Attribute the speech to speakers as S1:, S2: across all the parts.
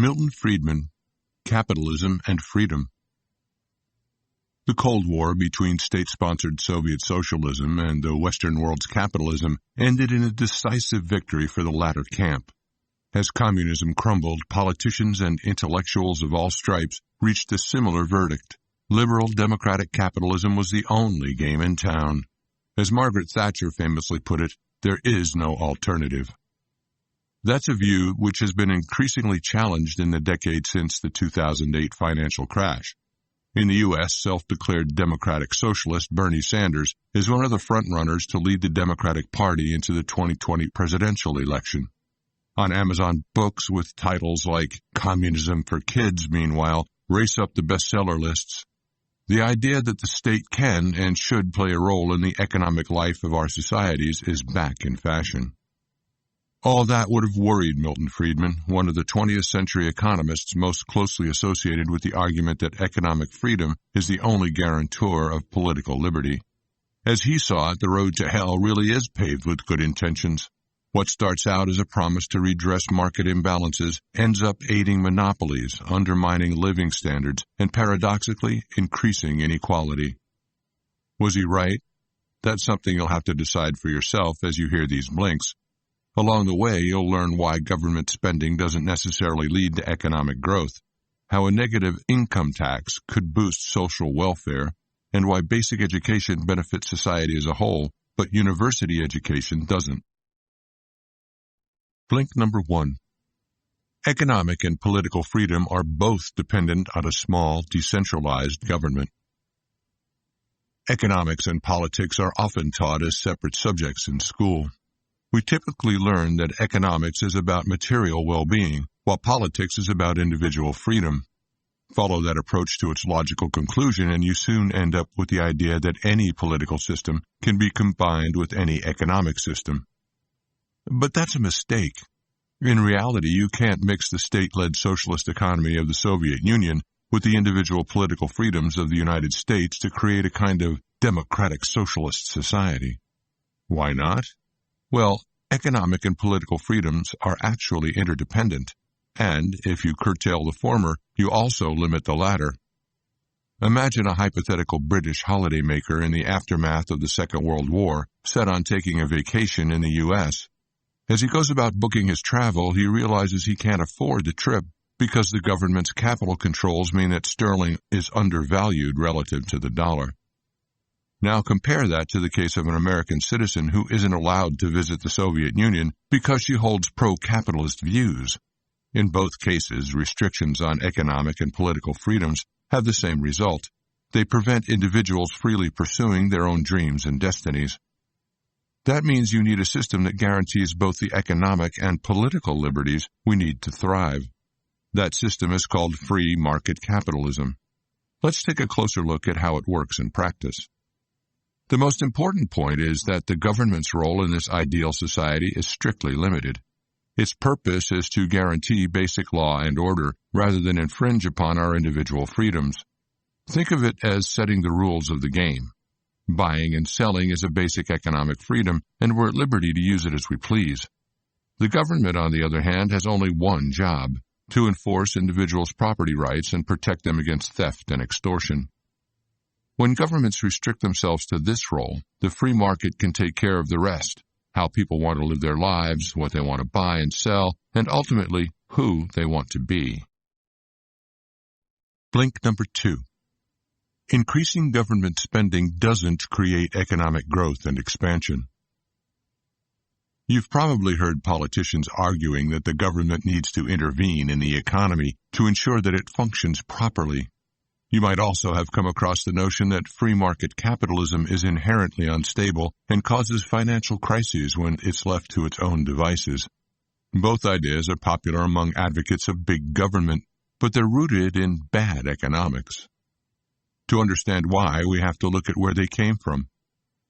S1: Milton Friedman, Capitalism and Freedom. The Cold War between state-sponsored Soviet socialism and the Western world's capitalism ended in a decisive victory for the latter camp. As communism crumbled, politicians and intellectuals of all stripes reached a similar verdict. Liberal democratic capitalism was the only game in town. As Margaret Thatcher famously put it, there is no alternative. That's a view which has been increasingly challenged in the decade since the 2008 financial crash. In the U.S., self-declared democratic socialist Bernie Sanders is one of the frontrunners to lead the Democratic Party into the 2020 presidential election. On Amazon Books, with titles like Communism for Kids, meanwhile, race up the bestseller lists. The idea that the state can and should play a role in the economic life of our societies is back in fashion. All that would have worried Milton Friedman, one of the 20th century economists most closely associated with the argument that economic freedom is the only guarantor of political liberty. As he saw it, the road to hell really is paved with good intentions. What starts out as a promise to redress market imbalances ends up aiding monopolies, undermining living standards, and paradoxically increasing inequality. Was he right? That's something you'll have to decide for yourself as you hear these blinks. Along the way, you'll learn why government spending doesn't necessarily lead to economic growth, how a negative income tax could boost social welfare, and why basic education benefits society as a whole, but university education doesn't. Blink number 1. Economic and political freedom are both dependent on a small, decentralized government. Economics and politics are often taught as separate subjects in school. We typically learn that economics is about material well-being, while politics is about individual freedom. Follow that approach to its logical conclusion, and you soon end up with the idea that any political system can be combined with any economic system. But that's a mistake. In reality, you can't mix the state-led socialist economy of the Soviet Union with the individual political freedoms of the United States to create a kind of democratic socialist society. Why not? Well, economic and political freedoms are actually interdependent, and if you curtail the former, you also limit the latter. Imagine a hypothetical British holidaymaker in the aftermath of the Second World War set on taking a vacation in the U.S. As he goes about booking his travel, he realizes he can't afford the trip because the government's capital controls mean that sterling is undervalued relative to the dollar. Now compare that to the case of an American citizen who isn't allowed to visit the Soviet Union because she holds pro-capitalist views. In both cases, restrictions on economic and political freedoms have the same result. They prevent individuals freely pursuing their own dreams and destinies. That means you need a system that guarantees both the economic and political liberties we need to thrive. That system is called free market capitalism. Let's take a closer look at how it works in practice. The most important point is that the government's role in this ideal society is strictly limited. Its purpose is to guarantee basic law and order rather than infringe upon our individual freedoms. Think of it as setting the rules of the game. Buying and selling is a basic economic freedom, and we're at liberty to use it as we please. The government, on the other hand, has only one job: to enforce individuals' property rights and protect them against theft and extortion. When governments restrict themselves to this role, the free market can take care of the rest: how people want to live their lives, what they want to buy and sell, and ultimately, who they want to be. Blink number 2. Increasing government spending doesn't create economic growth and expansion. You've probably heard politicians arguing that the government needs to intervene in the economy to ensure that it functions properly. You might also have come across the notion that free market capitalism is inherently unstable and causes financial crises when it's left to its own devices. Both ideas are popular among advocates of big government, but they're rooted in bad economics. To understand why, we have to look at where they came from.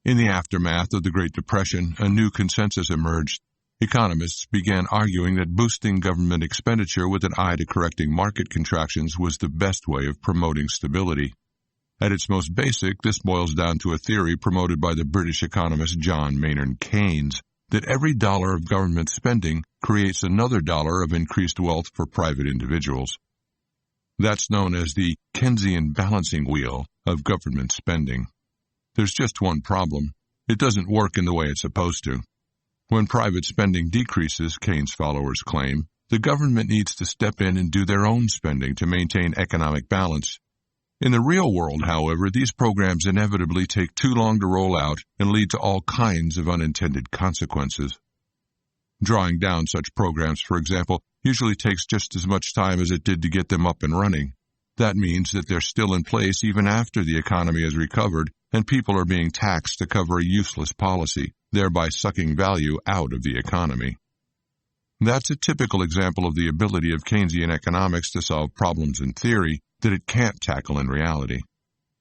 S1: In the aftermath of the Great Depression, a new consensus emerged. Economists began arguing that boosting government expenditure with an eye to correcting market contractions was the best way of promoting stability. At its most basic, this boils down to a theory promoted by the British economist John Maynard Keynes, that every dollar of government spending creates another dollar of increased wealth for private individuals. That's known as the Keynesian balancing wheel of government spending. There's just one problem. It doesn't work in the way it's supposed to. When private spending decreases, Keynes followers claim, the government needs to step in and do their own spending to maintain economic balance. In the real world, however, these programs inevitably take too long to roll out and lead to all kinds of unintended consequences. Drawing down such programs, for example, usually takes just as much time as it did to get them up and running. That means that they're still in place even after the economy has recovered and people are being taxed to cover a useless policy, thereby sucking value out of the economy. That's a typical example of the ability of Keynesian economics to solve problems in theory that it can't tackle in reality.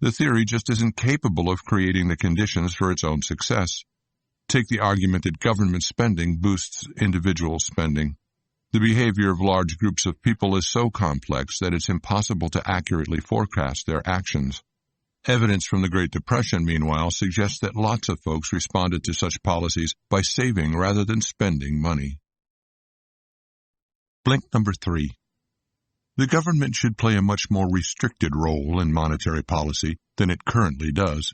S1: The theory just isn't capable of creating the conditions for its own success. Take the argument that government spending boosts individual spending. The behavior of large groups of people is so complex that it's impossible to accurately forecast their actions. Evidence from the Great Depression, meanwhile, suggests that lots of folks responded to such policies by saving rather than spending money. Blink number 3. The government should play a much more restricted role in monetary policy than it currently does.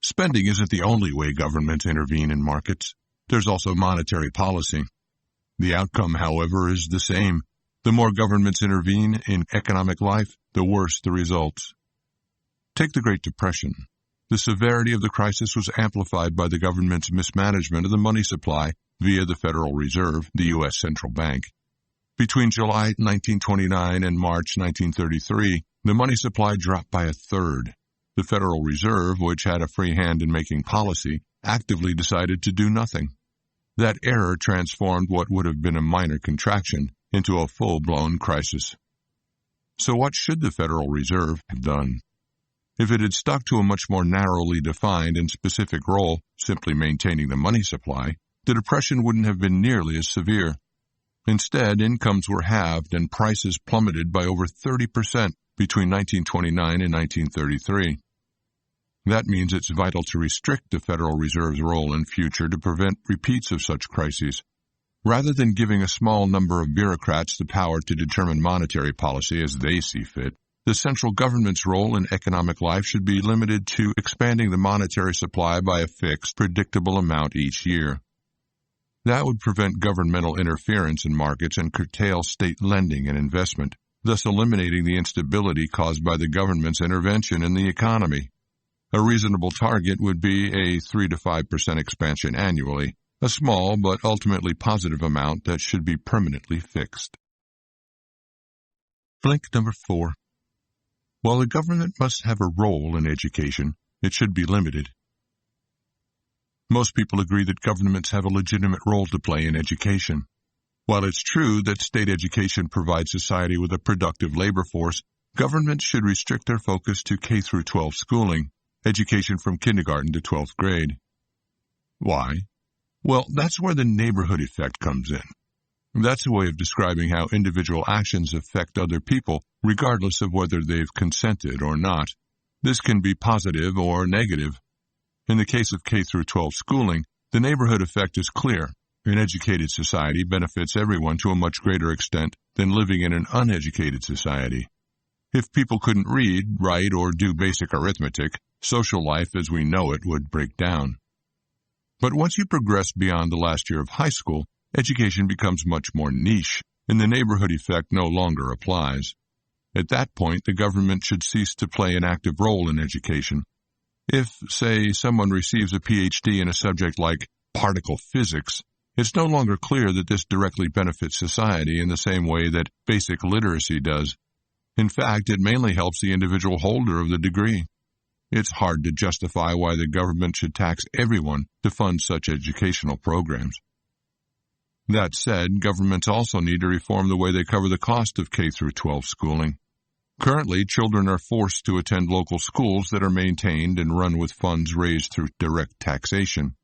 S1: Spending isn't the only way governments intervene in markets. There's also monetary policy. The outcome, however, is the same. The more governments intervene in economic life, the worse the results. Take the Great Depression. The severity of the crisis was amplified by the government's mismanagement of the money supply via the Federal Reserve, the U.S. central bank. Between July 1929 and March 1933, the money supply dropped by a third. The Federal Reserve, which had a free hand in making policy, actively decided to do nothing. That error transformed what would have been a minor contraction into a full-blown crisis. So what should the Federal Reserve have done? If it had stuck to a much more narrowly defined and specific role, simply maintaining the money supply, the depression wouldn't have been nearly as severe. Instead, incomes were halved and prices plummeted by over 30% between 1929 and 1933. That means it's vital to restrict the Federal Reserve's role in future to prevent repeats of such crises. Rather than giving a small number of bureaucrats the power to determine monetary policy as they see fit, the central government's role in economic life should be limited to expanding the monetary supply by a fixed, predictable amount each year. That would prevent governmental interference in markets and curtail state lending and investment, thus eliminating the instability caused by the government's intervention in the economy. A reasonable target would be a 3 to 5% expansion annually, a small but ultimately positive amount that should be permanently fixed. Blink number 4. While the government must have a role in education, it should be limited. Most people agree that governments have a legitimate role to play in education. While it's true that state education provides society with a productive labor force, governments should restrict their focus to K-12 schooling, education from kindergarten to 12th grade. Why? Well, that's where the neighborhood effect comes in. That's a way of describing how individual actions affect other people, regardless of whether they've consented or not. This can be positive or negative. In the case of K-12 schooling, the neighborhood effect is clear. An educated society benefits everyone to a much greater extent than living in an uneducated society. If people couldn't read, write, or do basic arithmetic, social life as we know it would break down. But once you progress beyond the last year of high school, education becomes much more niche, and the neighborhood effect no longer applies. At that point, the government should cease to play an active role in education. If, say, someone receives a PhD in a subject like particle physics, it's no longer clear that this directly benefits society in the same way that basic literacy does. In fact, it mainly helps the individual holder of the degree. It's hard to justify why the government should tax everyone to fund such educational programs. That said, governments also need to reform the way they cover the cost of K-12 schooling. Currently, children are forced to attend local schools that are maintained and run with funds raised through direct taxation.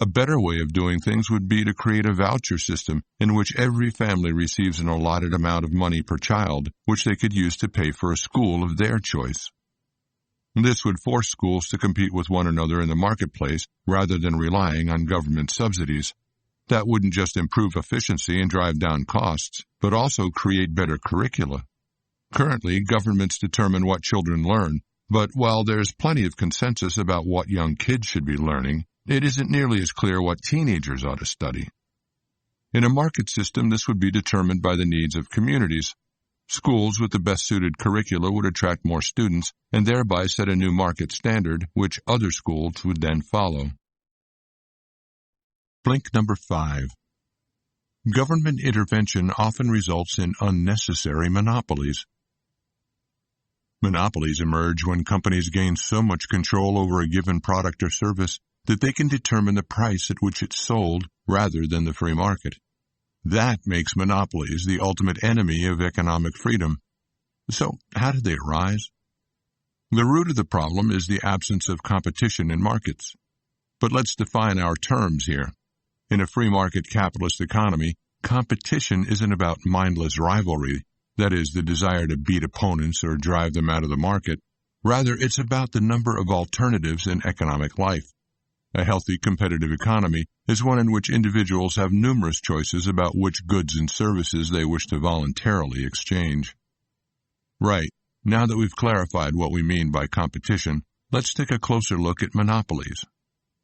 S1: A better way of doing things would be to create a voucher system in which every family receives an allotted amount of money per child, which they could use to pay for a school of their choice. This would force schools to compete with one another in the marketplace rather than relying on government subsidies. That wouldn't just improve efficiency and drive down costs, but also create better curricula. Currently, governments determine what children learn, but while there's plenty of consensus about what young kids should be learning, it isn't nearly as clear what teenagers ought to study. In a market system, this would be determined by the needs of communities. Schools with the best-suited curricula would attract more students and thereby set a new market standard, which other schools would then follow. Blink number 5. Government intervention often results in unnecessary monopolies. Monopolies emerge when companies gain so much control over a given product or service that they can determine the price at which it's sold rather than the free market. That makes monopolies the ultimate enemy of economic freedom. So, how did they arise? The root of the problem is the absence of competition in markets. But let's define our terms here. In a free market capitalist economy, competition isn't about mindless rivalry, that is, the desire to beat opponents or drive them out of the market. Rather, it's about the number of alternatives in economic life. A healthy competitive economy is one in which individuals have numerous choices about which goods and services they wish to voluntarily exchange. Right, now that we've clarified what we mean by competition, let's take a closer look at monopolies.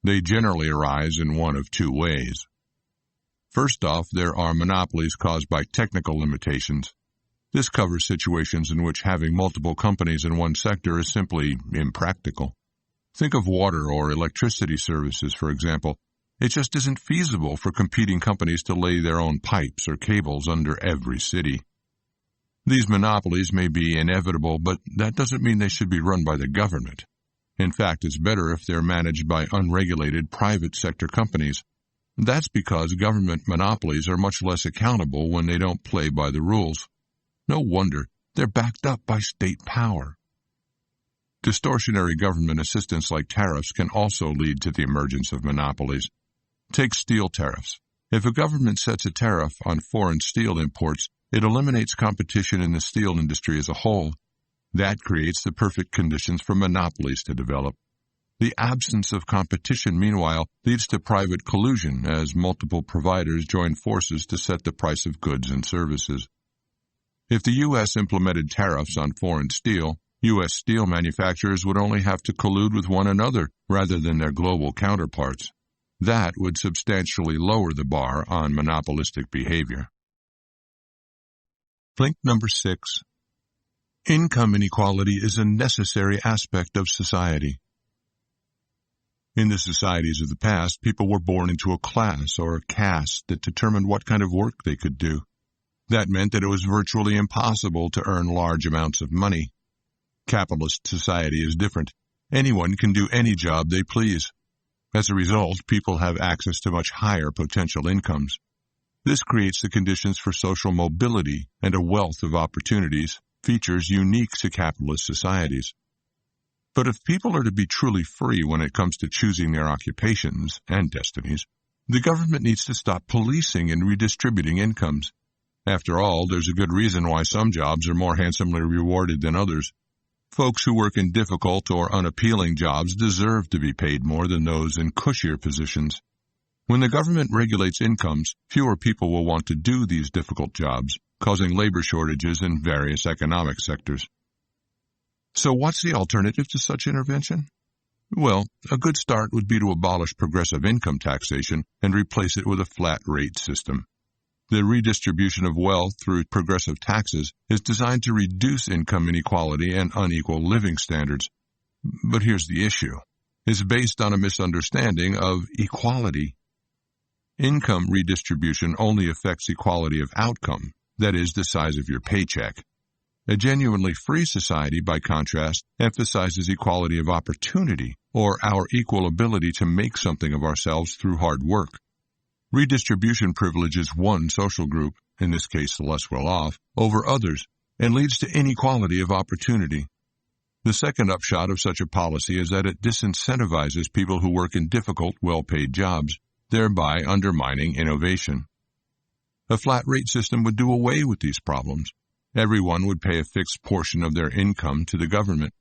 S1: They generally arise in one of two ways. First off, there are monopolies caused by technical limitations. This covers situations in which having multiple companies in one sector is simply impractical. Think of water or electricity services, for example. It just isn't feasible for competing companies to lay their own pipes or cables under every city. These monopolies may be inevitable, but that doesn't mean they should be run by the government. In fact, it's better if they're managed by unregulated private sector companies. That's because government monopolies are much less accountable when they don't play by the rules. No wonder they're backed up by state power. Distortionary government assistance like tariffs can also lead to the emergence of monopolies. Take steel tariffs. If a government sets a tariff on foreign steel imports, it eliminates competition in the steel industry as a whole. That creates the perfect conditions for monopolies to develop. The absence of competition, meanwhile, leads to private collusion as multiple providers join forces to set the price of goods and services. If the U.S. implemented tariffs on foreign steel, U.S. steel manufacturers would only have to collude with one another rather than their global counterparts. That would substantially lower the bar on monopolistic behavior. Blink number 6. Income inequality is a necessary aspect of society. In the societies of the past, people were born into a class or a caste that determined what kind of work they could do. That meant that it was virtually impossible to earn large amounts of money. Capitalist society is different. Anyone can do any job they please. As a result, people have access to much higher potential incomes. This creates the conditions for social mobility and a wealth of opportunities, features unique to capitalist societies. But if people are to be truly free when it comes to choosing their occupations and destinies, the government needs to stop policing and redistributing incomes. After all, there's a good reason why some jobs are more handsomely rewarded than others. Folks who work in difficult or unappealing jobs deserve to be paid more than those in cushier positions. When the government regulates incomes, fewer people will want to do these difficult jobs, causing labor shortages in various economic sectors. So what's the alternative to such intervention? Well, a good start would be to abolish progressive income taxation and replace it with a flat rate system. The redistribution of wealth through progressive taxes is designed to reduce income inequality and unequal living standards. But here's the issue. It's based on a misunderstanding of equality. Income redistribution only affects equality of outcome, that is, the size of your paycheck. A genuinely free society, by contrast, emphasizes equality of opportunity, or our equal ability to make something of ourselves through hard work. Redistribution privileges one social group, in this case the less well-off, over others, and leads to inequality of opportunity. The second upshot of such a policy is that it disincentivizes people who work in difficult, well-paid jobs, thereby undermining innovation. A flat rate system would do away with these problems. Everyone would pay a fixed portion of their income to the government.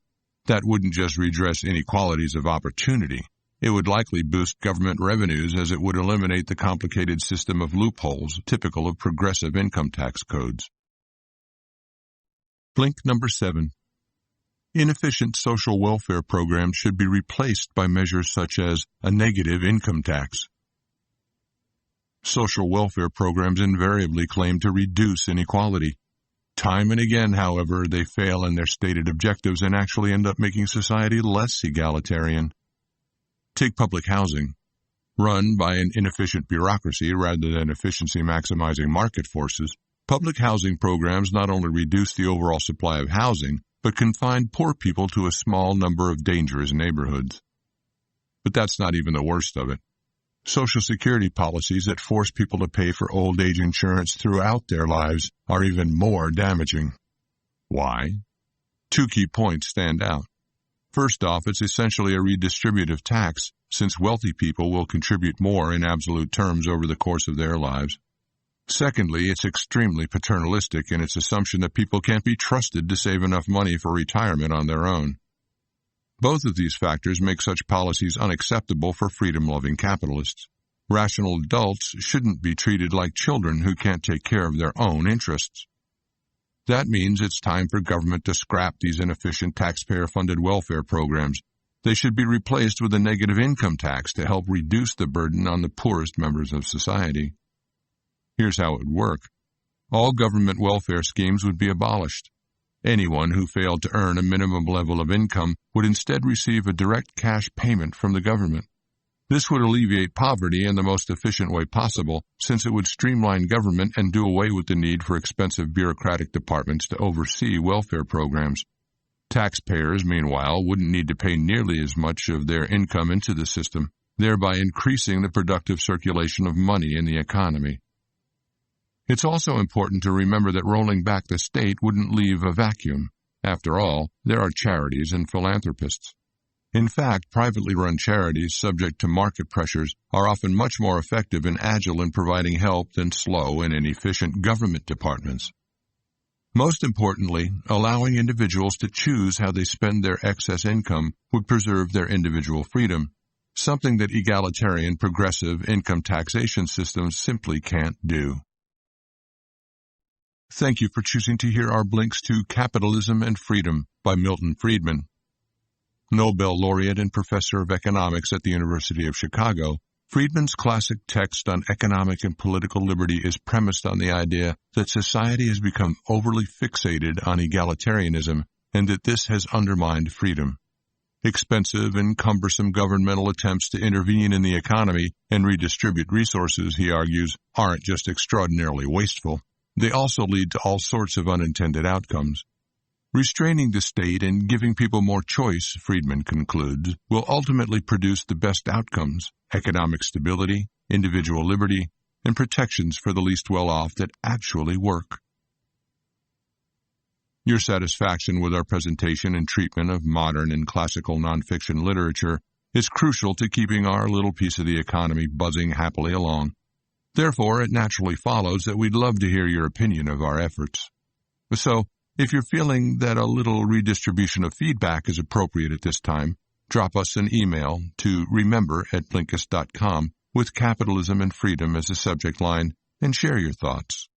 S1: That wouldn't just redress inequalities of opportunity. It would likely boost government revenues as it would eliminate the complicated system of loopholes typical of progressive income tax codes. Blink number 7. Inefficient social welfare programs should be replaced by measures such as a negative income tax. Social welfare programs invariably claim to reduce inequality. Time and again, however, they fail in their stated objectives and actually end up making society less egalitarian. Take public housing. Run by an inefficient bureaucracy rather than efficiency-maximizing market forces, public housing programs not only reduce the overall supply of housing, but confine poor people to a small number of dangerous neighborhoods. But that's not even the worst of it. Social Security policies that force people to pay for old age insurance throughout their lives are even more damaging. Why? 2 key points stand out. First off, it's essentially a redistributive tax, since wealthy people will contribute more in absolute terms over the course of their lives. Secondly, it's extremely paternalistic in its assumption that people can't be trusted to save enough money for retirement on their own. Both of these factors make such policies unacceptable for freedom-loving capitalists. Rational adults shouldn't be treated like children who can't take care of their own interests. That means it's time for government to scrap these inefficient taxpayer-funded welfare programs. They should be replaced with a negative income tax to help reduce the burden on the poorest members of society. Here's how it would work. All government welfare schemes would be abolished. Anyone who failed to earn a minimum level of income would instead receive a direct cash payment from the government. This would alleviate poverty in the most efficient way possible, since it would streamline government and do away with the need for expensive bureaucratic departments to oversee welfare programs. Taxpayers, meanwhile, wouldn't need to pay nearly as much of their income into the system, thereby increasing the productive circulation of money in the economy. It's also important to remember that rolling back the state wouldn't leave a vacuum. After all, there are charities and philanthropists. In fact, privately run charities subject to market pressures are often much more effective and agile in providing help than slow and inefficient government departments. Most importantly, allowing individuals to choose how they spend their excess income would preserve their individual freedom, something that egalitarian progressive income taxation systems simply can't do. Thank you for choosing to hear our blinks to Capitalism and Freedom by Milton Friedman. Nobel laureate and professor of economics at the University of Chicago, Friedman's classic text on economic and political liberty is premised on the idea that society has become overly fixated on egalitarianism and that this has undermined freedom. Expensive and cumbersome governmental attempts to intervene in the economy and redistribute resources, he argues, aren't just extraordinarily wasteful. They also lead to all sorts of unintended outcomes. Restraining the state and giving people more choice, Friedman concludes, will ultimately produce the best outcomes: economic stability, individual liberty, and protections for the least well-off that actually work. Your satisfaction with our presentation and treatment of modern and classical nonfiction literature is crucial to keeping our little piece of the economy buzzing happily along. Therefore, it naturally follows that we'd love to hear your opinion of our efforts. So, if you're feeling that a little redistribution of feedback is appropriate at this time, drop us an email to remember@blinkist.com with Capitalism and Freedom as the subject line and share your thoughts.